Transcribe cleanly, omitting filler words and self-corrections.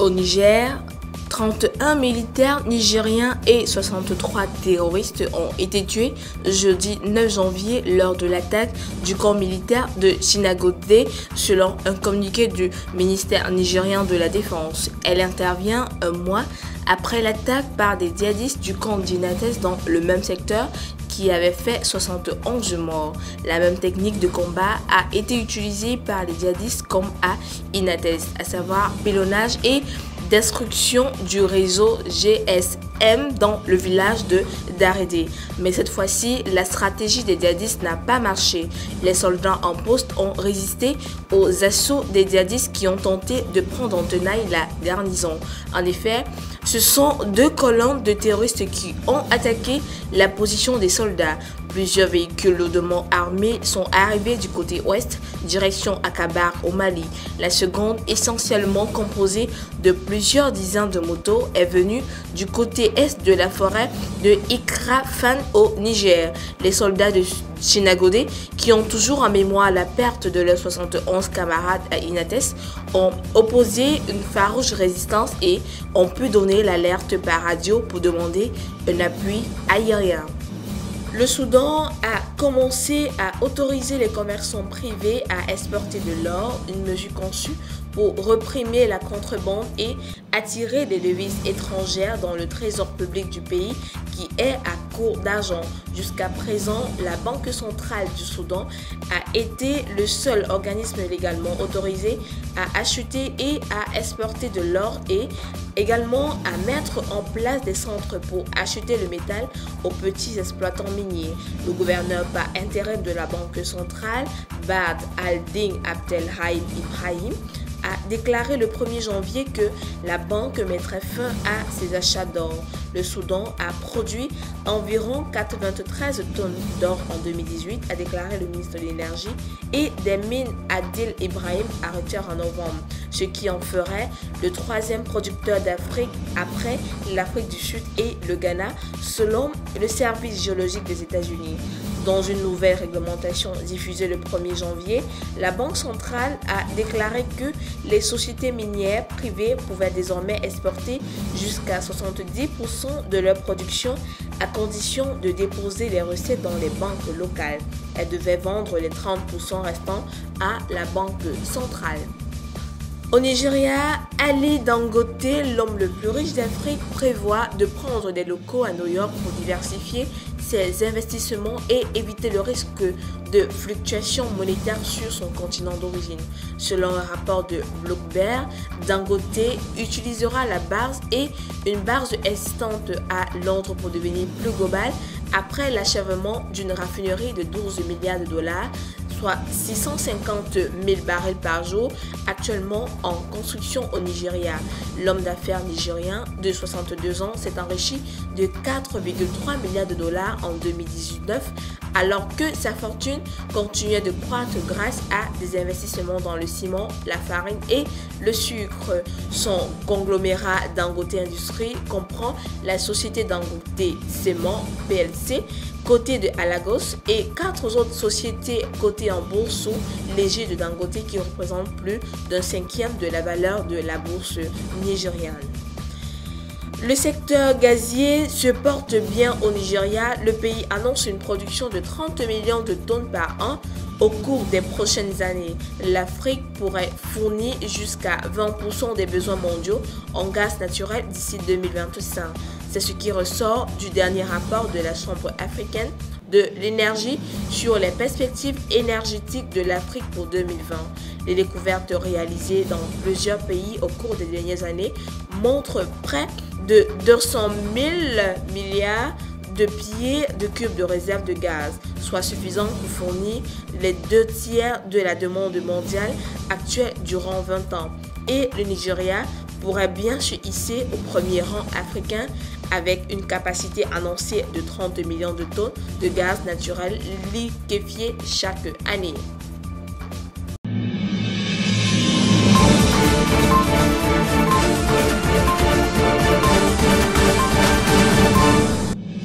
Au Niger, 31 militaires nigériens et 63 terroristes ont été tués jeudi 9 janvier lors de l'attaque du camp militaire de Chinagodé, selon un communiqué du ministère nigérien de la Défense. Elle intervient un mois après l'attaque par des djihadistes du camp d'Inates dans le même secteur qui avait fait 71 morts. La même technique de combat a été utilisée par les djihadistes comme à Inates, à savoir pilonnage et destruction du réseau GSM dans le village de Darédé. Mais cette fois-ci, la stratégie des djihadistes n'a pas marché. Les soldats en poste ont résisté aux assauts des djihadistes qui ont tenté de prendre en tenaille la garnison. En effet, ce sont 2 colonnes de terroristes qui ont attaqué la position des soldats. Plusieurs véhicules lourdement armés sont arrivés du côté ouest, direction Akabar au Mali. La seconde, essentiellement composée de plusieurs dizaines de motos, est venue du côté est de la forêt de Ikrafan au Niger. Les soldats de Chinagodé, qui ont toujours en mémoire la perte de leurs 71 camarades à Inates, ont opposé une farouche résistance et ont pu donner l'alerte par radio pour demander un appui aérien. Le Soudan a commencé à autoriser les commerçants privés à exporter de l'or, une mesure conçue pour réprimer la contrebande et attirer des devises étrangères dans le trésor public du pays qui est à court d'argent. Jusqu'à présent, la Banque centrale du Soudan a été le seul organisme légalement autorisé à acheter et à exporter de l'or et également à mettre en place des centres pour acheter le métal aux petits exploitants miniers. Le gouverneur par intérim de la Banque centrale, Bad al-Din Abdelrahim Ibrahim, a déclaré le 1er janvier que la banque mettrait fin à ses achats d'or. Le Soudan a produit environ 93 tonnes d'or en 2018, a déclaré le ministre de l'Énergie et des Mines Adil Ibrahim arrêté en novembre, ce qui en ferait le 3e producteur d'Afrique après l'Afrique du Sud et le Ghana, selon le service géologique des États-Unis. Dans une nouvelle réglementation diffusée le 1er janvier, la Banque centrale a déclaré que les sociétés minières privées pouvaient désormais exporter jusqu'à 70% de leur production à condition de déposer les recettes dans les banques locales. Elles devaient vendre les 30% restants à la Banque centrale. Au Nigeria, Ali Dangote, l'homme le plus riche d'Afrique, prévoit de prendre des locaux à New York pour diversifier ses investissements et éviter le risque de fluctuations monétaires sur son continent d'origine. Selon un rapport de Bloomberg, Dangote utilisera la bourse et une bourse existante à Londres pour devenir plus globale après l'achèvement d'une raffinerie de 12 milliards de dollars, soit 650 000 barils par jour, actuellement en construction au Nigeria. L'homme d'affaires nigérien de 62 ans s'est enrichi de 4,3 milliards de dollars en 2019, alors que sa fortune continuait de croître grâce à des investissements dans le ciment, la farine et le sucre. Son conglomérat Dangote Industries comprend la société Dangote Cement PLC, cotée de Alagos, et 4 autres sociétés cotées en bourse sous l'égide de Dangote qui représentent plus d'un 5e de la valeur de la bourse nigériane. Le secteur gazier se porte bien au Nigeria. Le pays annonce une production de 30 millions de tonnes par an au cours des prochaines années. L'Afrique pourrait fournir jusqu'à 20% des besoins mondiaux en gaz naturel d'ici 2025. C'est ce qui ressort du dernier rapport de la Chambre africaine de l'énergie sur les perspectives énergétiques de l'Afrique pour 2020. Les découvertes réalisées dans plusieurs pays au cours des dernières années montrent près de 200 000 milliards de pieds de cubes de réserve de gaz, soit suffisant pour fournir les 2 tiers de la demande mondiale actuelle durant 20 ans. Et le Nigeria pourrait bien se hisser au premier rang africain avec une capacité annoncée de 30 millions de tonnes de gaz naturel liquéfié chaque année.